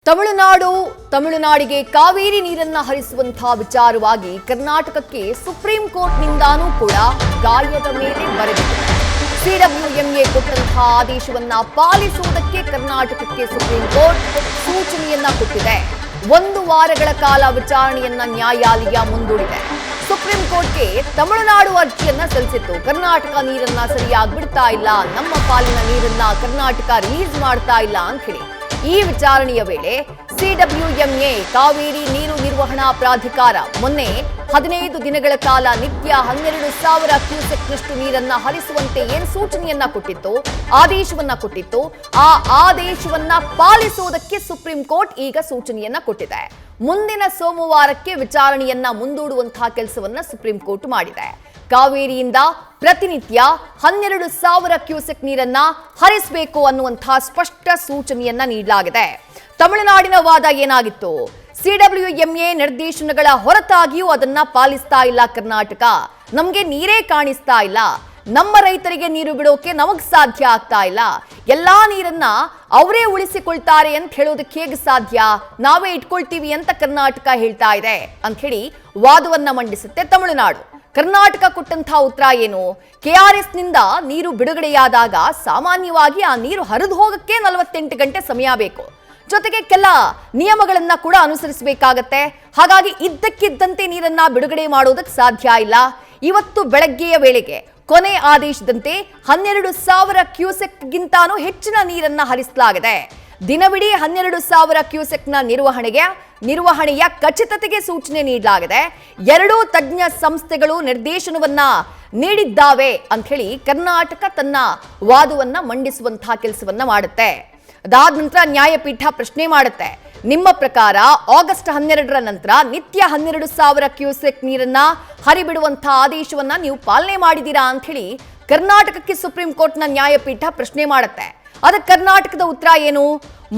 ತಮಿಳುನಾಡಿಗೆ ಕಾವೇರಿ ನೀರನ್ನ ಹರಿಸುವಂತಹ ವಿಚಾರವಾಗಿ ಕರ್ನಾಟಕಕ್ಕೆ ಸುಪ್ರೀಂ ಕೋರ್ಟ್ನಿಂದಾನೂ ಕೂಡ ಗಾಯದ ಮೇಲೆ ಬರೆದಿದೆ. ಸಿಡಬ್ಲ್ಯೂಎಂಎ ಕೊಟ್ಟಂತಹ ಆದೇಶವನ್ನ ಪಾಲಿಸುವುದಕ್ಕೆ ಕರ್ನಾಟಕಕ್ಕೆ ಸುಪ್ರೀಂ ಕೋರ್ಟ್ ಸೂಚನೆಯನ್ನ ಕೊಟ್ಟಿದೆ. 1 ವಾರಗಳ ಕಾಲ ವಿಚಾರಣೆಯನ್ನ ನ್ಯಾಯಾಲಯ ಮುಂದೂಡಿದೆ. ಸುಪ್ರೀಂ ಕೋರ್ಟ್ಗೆ ತಮಿಳುನಾಡು ಅರ್ಜಿಯನ್ನ ಸಲ್ಲಿಸಿತ್ತು. ಕರ್ನಾಟಕ ನೀರನ್ನ ಸರಿಯಾಗಿ ಬಿಡ್ತಾ ಇಲ್ಲ, ನಮ್ಮ ಪಾಲಿನ ನೀರನ್ನ ಕರ್ನಾಟಕ ರಿಲೀಸ್ ಮಾಡ್ತಾ ಇಲ್ಲ ಅಂತ ಹೇಳಿ ಈ ವಿಚಾರಣೆಯ ವೇಳೆ ಸಿಡಬ್ಲ್ಯೂಎಂಎ ಕಾವೇರಿ ನೀರು ನಿರ್ವಹಣಾ ಪ್ರಾಧಿಕಾರ ಮೊನ್ನೆ 15 ದಿನಗಳ ಕಾಲ ನಿತ್ಯ 12,000 ಕ್ಯೂಸೆಕ್ನಷ್ಟು ನೀರನ್ನ ಹರಿಸುವಂತೆ ಏನು ಸೂಚನೆಯನ್ನ ಕೊಟ್ಟಿತ್ತು, ಆದೇಶವನ್ನ ಕೊಟ್ಟಿತ್ತು. ಆ ಆದೇಶವನ್ನ ಪಾಲಿಸುವುದಕ್ಕೆ ಸುಪ್ರೀಂ ಕೋರ್ಟ್ ಈಗ ಸೂಚನೆಯನ್ನ ಕೊಟ್ಟಿದೆ. ಮುಂದಿನ ಸೋಮವಾರಕ್ಕೆ ವಿಚಾರಣೆಯನ್ನ ಮುಂದೂಡುವಂತಹ ಕೆಲಸವನ್ನ ಸುಪ್ರೀಂ ಕೋರ್ಟ್ ಮಾಡಿದೆ. ಕಾವೇರಿಯಿಂದ ಪ್ರತಿನಿತ್ಯ 12,000 ಕ್ಯೂಸೆಕ್ ನೀರನ್ನ ಹರಿಸಬೇಕು ಅನ್ನುವಂತಹ ಸ್ಪಷ್ಟ ಸೂಚನೆಯನ್ನ ನೀಡಲಾಗಿದೆ. ತಮಿಳುನಾಡಿನ ವಾದ ಏನಾಗಿತ್ತು? ಸಿಡಬ್ಲ್ಯೂಎಂಎ ನಿರ್ದೇಶನಗಳ ಹೊರತಾಗಿಯೂ ಅದನ್ನ ಪಾಲಿಸ್ತಾ ಇಲ್ಲ ಕರ್ನಾಟಕ, ನಮ್ಗೆ ನೀರೇ ಕಾಣಿಸ್ತಾ ಇಲ್ಲ, ನಮ್ಮ ರೈತರಿಗೆ ನೀರು ಬಿಡೋಕೆ ನಮಗ್ ಸಾಧ್ಯ ಆಗ್ತಾ ಇಲ್ಲ, ಎಲ್ಲಾ ನೀರನ್ನ ಅವರೇ ಉಳಿಸಿಕೊಳ್ತಾರೆ ಅಂತ ಹೇಳೋದಕ್ಕೆ ಹೇಗೆ ಸಾಧ್ಯ, ನಾವೇ ಇಟ್ಕೊಳ್ತೀವಿ ಅಂತ ಕರ್ನಾಟಕ ಹೇಳ್ತಾ ಇದೆ ಅಂತ ಹೇಳಿ ವಾದವನ್ನ ಮಂಡಿಸುತ್ತೆ ತಮಿಳುನಾಡು. ಕರ್ನಾಟಕ ಕೊಟ್ಟಂತಹ ಉತ್ತರ ಏನು? ಕೆಆರ್ಎಸ್ ನಿಂದ ನೀರು ಬಿಡುಗಡೆಯಾದಾಗ ಸಾಮಾನ್ಯವಾಗಿ ಆ ನೀರು ಹರಿದು ಹೋಗಕ್ಕೆ 48 ಗಂಟೆ ಸಮಯ ಬೇಕು, ಜೊತೆಗೆ ಕೆಲ ನಿಯಮಗಳನ್ನ ಕೂಡ ಅನುಸರಿಸಬೇಕಾಗತ್ತೆ. ಹಾಗಾಗಿ ಇದ್ದಕ್ಕಿದ್ದಂತೆ ನೀರನ್ನ ಬಿಡುಗಡೆ ಮಾಡೋದಕ್ಕೆ ಸಾಧ್ಯ ಇಲ್ಲ. ಇವತ್ತು ಬೆಳಗ್ಗೆಯ ವೇಳೆಗೆ ಕೊನೆ ಆದೇಶದಂತೆ 12,000 ಕ್ಯೂಸೆಕ್ಗಿಂತಾನೂ ಹೆಚ್ಚಿನ ನೀರನ್ನ ಹರಿಸಲಾಗಿದೆ. ದಿನವಿಡೀ 12,000 ಕ್ಯೂಸೆಕ್ನ ನಿರ್ವಹಣೆಯ ಖಚಿತತೆಗೆ ಸೂಚನೆ ನೀಡಲಾಗಿದೆ. 2 ತಜ್ಞ ಸಂಸ್ಥೆಗಳು ನಿರ್ದೇಶನವನ್ನ ನೀಡಿದ್ದಾವೆ ಅಂತ ಹೇಳಿ ಕರ್ನಾಟಕ ತನ್ನ ವಾದವನ್ನ ಮಂಡಿಸುವಂತಹ ಕೆಲಸವನ್ನ ಮಾಡುತ್ತೆ. ಅದಾದ ನಂತರ ನ್ಯಾಯಪೀಠ ಪ್ರಶ್ನೆ ಮಾಡುತ್ತೆ, ನಿಮ್ಮ ಪ್ರಕಾರ ಆಗಸ್ಟ್ 12ರ ನಂತರ ನಿತ್ಯ 12,000 ಕ್ಯೂಸೆಕ್ ನೀರನ್ನ ಹರಿಬಿಡುವಂತಹ ಆದೇಶವನ್ನ ನೀವು ಪಾಲನೆ ಮಾಡಿದೀರಾ ಅಂತ ಹೇಳಿ ಕರ್ನಾಟಕಕ್ಕೆ ಸುಪ್ರೀಂ ಕೋರ್ಟ್ನ ನ್ಯಾಯಪೀಠ ಪ್ರಶ್ನೆ ಮಾಡುತ್ತೆ. ಅದಕ್ಕೆ ಕರ್ನಾಟಕದ ಉತ್ತರ ಏನು?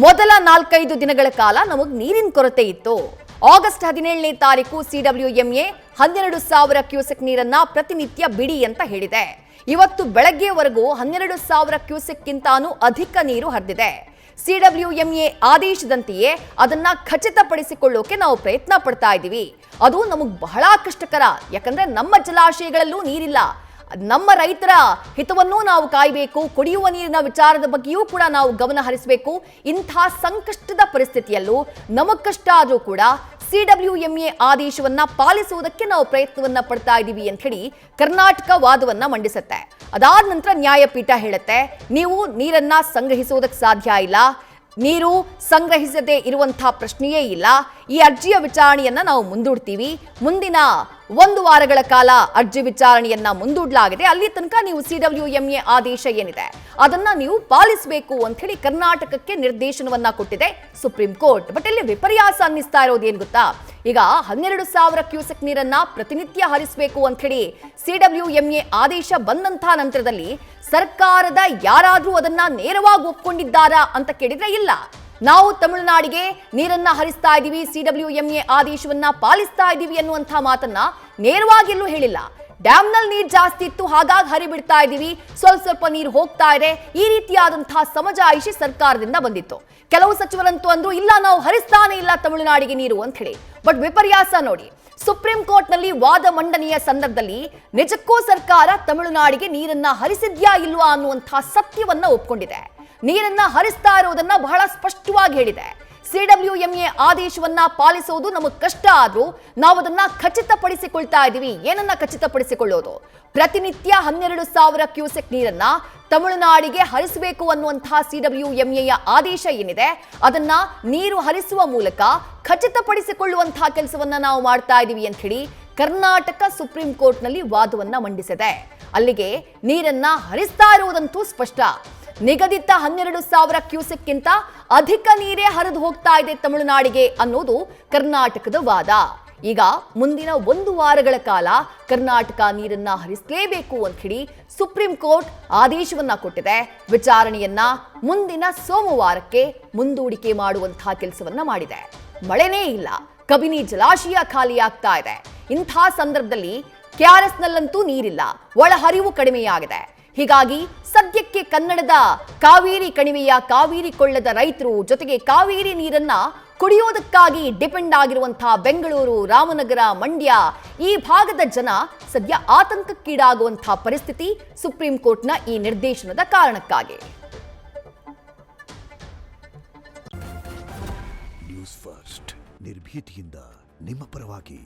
ಮೊದಲ 4-5 ದಿನಗಳ ಕಾಲ ನಮಗೆ ನೀರಿನ ಕೊರತೆ ಇತ್ತು. ಆಗಸ್ಟ್ 17ನೇ ತಾರೀಕು ಸಿಡಬ್ಲ್ಯೂಎಂಎ 12,000 ಕ್ಯೂಸೆಕ್ ನೀರನ್ನ ಪ್ರತಿನಿತ್ಯ ಬಿಡಿ ಅಂತ ಹೇಳಿದೆ. ಇವತ್ತು ಬೆಳಗ್ಗೆವರೆಗೂ 12,000 ಕ್ಯೂಸೆಕ್ಗಿಂತಾನೂ ಅಧಿಕ ನೀರು ಹರಿದಿದೆ. ಸಿಡಬ್ಲ್ಯೂಎಂಎ ಆದೇಶದಂತೆಯೇ ಅದನ್ನ ಖಚಿತಪಡಿಸಿಕೊಳ್ಳೋಕೆ ನಾವು ಪ್ರಯತ್ನ ಪಡ್ತಾ ಇದ್ದೀವಿ. ಅದು ನಮಗೆ ಬಹಳ ಕಷ್ಟಕರ, ಯಾಕಂದ್ರೆ ನಮ್ಮ ಜಲಾಶಯಗಳಲ್ಲೂ ನೀರಿಲ್ಲ, ನಮ್ಮ ರೈತರ ಹಿತವನ್ನೂ ನಾವು ಕಾಯಬೇಕು, ಕುಡಿಯುವ ನೀರಿನ ವಿಚಾರದ ಬಗ್ಗೆಯೂ ಕೂಡ ನಾವು ಗಮನ ಹರಿಸಬೇಕು. ಇಂಥ ಸಂಕಷ್ಟದ ಪರಿಸ್ಥಿತಿಯಲ್ಲೂ ನಮಗ್ ಕಷ್ಟ ಆದ್ರೂ ಕೂಡ ಸಿಡಬ್ಲ್ಯೂಎಂಎ ಆದೇಶವನ್ನ ಪಾಲಿಸುವುದಕ್ಕೆ ನಾವು ಪ್ರಯತ್ನವನ್ನ ಪಡ್ತಾ ಇದ್ದೀವಿ ಅಂತ ಹೇಳಿ ಕರ್ನಾಟಕ ವಾದವನ್ನ ಮಂಡಿಸುತ್ತೆ. ಅದಾದ ನಂತರ ನ್ಯಾಯಪೀಠ ಹೇಳುತ್ತೆ, ನೀವು ನೀರನ್ನ ಸಂಗ್ರಹಿಸುವುದಕ್ಕೆ ಸಾಧ್ಯ ಇಲ್ಲ, ನೀರು ಸಂಗ್ರಹಿಸದೇ ಇರುವಂತಹ ಪ್ರಶ್ನೆಯೇ ಇಲ್ಲ, ಈ ಅರ್ಜಿಯ ವಿಚಾರಣೆಯನ್ನ ನಾವು ಮುಂದೂಡ್ತೀವಿ. ಮುಂದಿನ 1 ವಾರಗಳ ಕಾಲ ಅರ್ಜಿ ವಿಚಾರಣೆಯನ್ನ ಮುಂದೂಡಲಾಗಿದೆ. ಅಲ್ಲಿ ತನಕ ನೀವು ಸಿಡಬ್ಲ್ಯೂಎಂಎ ಆದೇಶ ಏನಿದೆ ಅದನ್ನ ನೀವು ಪಾಲಿಸಬೇಕು ಅಂತ ಹೇಳಿ ಕರ್ನಾಟಕಕ್ಕೆ ನಿರ್ದೇಶನವನ್ನ ಕೊಟ್ಟಿದೆ ಸುಪ್ರೀಂ ಕೋರ್ಟ್. ಬಟ್ ಇಲ್ಲಿ ವಿಪರ್ಯಾಸ ಅನ್ನಿಸ್ತಾ ಇರೋದು ಏನ್ ಗೊತ್ತಾ? ಈಗ 12,000 ಕ್ಯೂಸೆಕ್ ನೀರನ್ನ ಪ್ರತಿನಿತ್ಯ ಹರಿಸಬೇಕು ಅಂತ ಹೇಳಿ ಸಿಡಬ್ಲ್ಯೂಎಂಎ ಆದೇಶ ಬಂದಂತಹ ನಂತರದಲ್ಲಿ ಸರ್ಕಾರದ ಯಾರಾದ್ರೂ ಅದನ್ನ ನೇರವಾಗಿ ಒಪ್ಕೊಂಡಿದ್ದಾರಾ ಅಂತ ಕೇಳಿದ್ರೆ ಇಲ್ಲ. ನಾವು ತಮಿಳುನಾಡಿಗೆ ನೀರನ್ನ ಹರಿಸ್ತಾ ಇದೀವಿ, ಸಿಡಬ್ಲ್ಯೂಎಂಎ ಆದೇಶವನ್ನ ಪಾಲಿಸ್ತಾ ಇದೀವಿ ಅನ್ನುವಂತಹ ಮಾತನ್ನ ನೇರವಾಗಿ ಹೇಳಿಲ್ಲ. ಡ್ಯಾಮ್ನಲ್ಲಿ ನೀರು ಜಾಸ್ತಿ ಇತ್ತು, ಹಾಗಾಗಿ ಹರಿಬಿಡ್ತಾ ಇದೀವಿ, ಸ್ವಲ್ಪ ನೀರು ಹೋಗ್ತಾ ಇದೆ, ಈ ರೀತಿಯಾದಂತಹ ಸಮಜಾಯಿಷಿ ಸರ್ಕಾರದಿಂದ ಬಂದಿತ್ತು. ಕೆಲವು ಸಚಿವರಂತೂ ಅಂದ್ರು ಇಲ್ಲ, ನಾವು ಹರಿಸ್ತಾನೆ ಇಲ್ಲ ತಮಿಳುನಾಡಿಗೆ ನೀರು ಅಂತ ಹೇಳಿ. ಬಟ್ ವಿಪರ್ಯಾಸ ನೋಡಿ, ಸುಪ್ರೀಂ ಕೋರ್ಟ್ನಲ್ಲಿ ವಾದ ಮಂಡನೆಯ ಸಂದರ್ಭದಲ್ಲಿ ನಿಜಕ್ಕೂ ಸರ್ಕಾರ ತಮಿಳುನಾಡಿಗೆ ನೀರನ್ನ ಹರಿಸಿದ್ಯಾ ಇಲ್ವಾ ಅನ್ನುವಂತಹ ಸತ್ಯವನ್ನ ಒಪ್ಕೊಂಡಿದೆ. ನೀರನ್ನ ಹರಿಸ್ತಾ ಇರೋದನ್ನ ಬಹಳ ಸ್ಪಷ್ಟವಾಗಿ ಹೇಳಿದೆ. ಸಿಡಬ್ಲ್ಯೂಎಂಎ ಆದೇಶವನ್ನ ಪಾಲಿಸುವುದು ನಮಗೆ ಕಷ್ಟ ಆದ್ರೂ ನಾವು ಅದನ್ನ ಖಚಿತಪಡಿಸಿಕೊಳ್ತಾ ಇದೀವಿ. ಏನನ್ನ ಖಚಿತಪಡಿಸಿಕೊಳ್ಳೋದು? ಪ್ರತಿನಿತ್ಯ 12,000 ಕ್ಯೂಸೆಕ್ ನೀರನ್ನ ತಮಿಳುನಾಡಿಗೆ ಹರಿಸಬೇಕು ಅನ್ನುವಂತಹ ಸಿಡಬ್ಲ್ಯೂಎಂಎಯ ಆದೇಶ ಏನಿದೆ ಅದನ್ನ ನೀರು ಹರಿಸುವ ಮೂಲಕ ಖಚಿತಪಡಿಸಿಕೊಳ್ಳುವಂತಹ ಕೆಲಸವನ್ನ ನಾವು ಮಾಡ್ತಾ ಇದೀವಿ ಅಂತ ಹೇಳಿ ಕರ್ನಾಟಕ ಸುಪ್ರೀಂ ಕೋರ್ಟ್ನಲ್ಲಿ ವಾದವನ್ನ ಮಂಡಿಸಿದೆ. ಅಲ್ಲಿಗೆ ನೀರನ್ನ ಹರಿಸ್ತಾ ಇರುವುದಂತೂ ಸ್ಪಷ್ಟ. ನಿಗದಿತ 12,000 ಕ್ಯೂಸೆಕ್ಗಿಂತ ಅಧಿಕ ನೀರೇ ಹರಿದು ಹೋಗ್ತಾ ಇದೆ ತಮಿಳುನಾಡಿಗೆ ಅನ್ನೋದು ಕರ್ನಾಟಕದ ವಾದ. ಈಗ ಮುಂದಿನ 1 ವಾರಗಳ ಕಾಲ ಕರ್ನಾಟಕ ನೀರನ್ನ ಹರಿಸಲೇಬೇಕು ಅಂತ ಹೇಳಿ ಸುಪ್ರೀಂ ಕೋರ್ಟ್ ಆದೇಶವನ್ನ ಕೊಟ್ಟಿದೆ. ವಿಚಾರಣೆಯನ್ನ ಮುಂದಿನ ಸೋಮವಾರಕ್ಕೆ ಮುಂದೂಡಿಕೆ ಮಾಡುವಂತಹ ಕೆಲಸವನ್ನ ಮಾಡಿದೆ. ಮಳೆನೇ ಇಲ್ಲ, ಕಬಿನಿ ಜಲಾಶಯ ಖಾಲಿಯಾಗ್ತಾ ಇದೆ. ಇಂಥ ಸಂದರ್ಭದಲ್ಲಿ ಕೆಆರ್ಎಸ್ ನಲ್ಲಂತೂ ನೀರಿಲ್ಲ, ಒಳಹರಿವು ಕಡಿಮೆಯಾಗಿದೆ. ಹೀಗಾಗಿ ಸದ್ಯಕ್ಕೆ ಕನ್ನಡದ ಕಾವೇರಿ ಕಣಿವೆಯ ಕಾವೇರಿ ಕೊಳ್ಳದ ರೈತರು ಜೊತೆಗೆ ಕಾವೇರಿ ನೀರನ್ನ ಕುಡಿಯೋದಕ್ಕಾಗಿ ಡಿಪೆಂಡ್ ಆಗಿರುವಂತಹ ಬೆಂಗಳೂರು, ರಾಮನಗರ, ಮಂಡ್ಯ ಈ ಭಾಗದ ಜನ ಸದ್ಯ ಆತಂಕಕ್ಕೀಡಾಗುವಂತಹ ಪರಿಸ್ಥಿತಿ ಸುಪ್ರೀಂ ಕೋರ್ಟ್ನ ಈ ನಿರ್ದೇಶನದ ಕಾರಣಕ್ಕಾಗಿ. ನ್ಯೂಸ್ ಫಸ್ಟ್ ನಿರ್ಭೀತಿಯಿಂದ ನಿಮ್ಮ ಪರವಾಗಿ.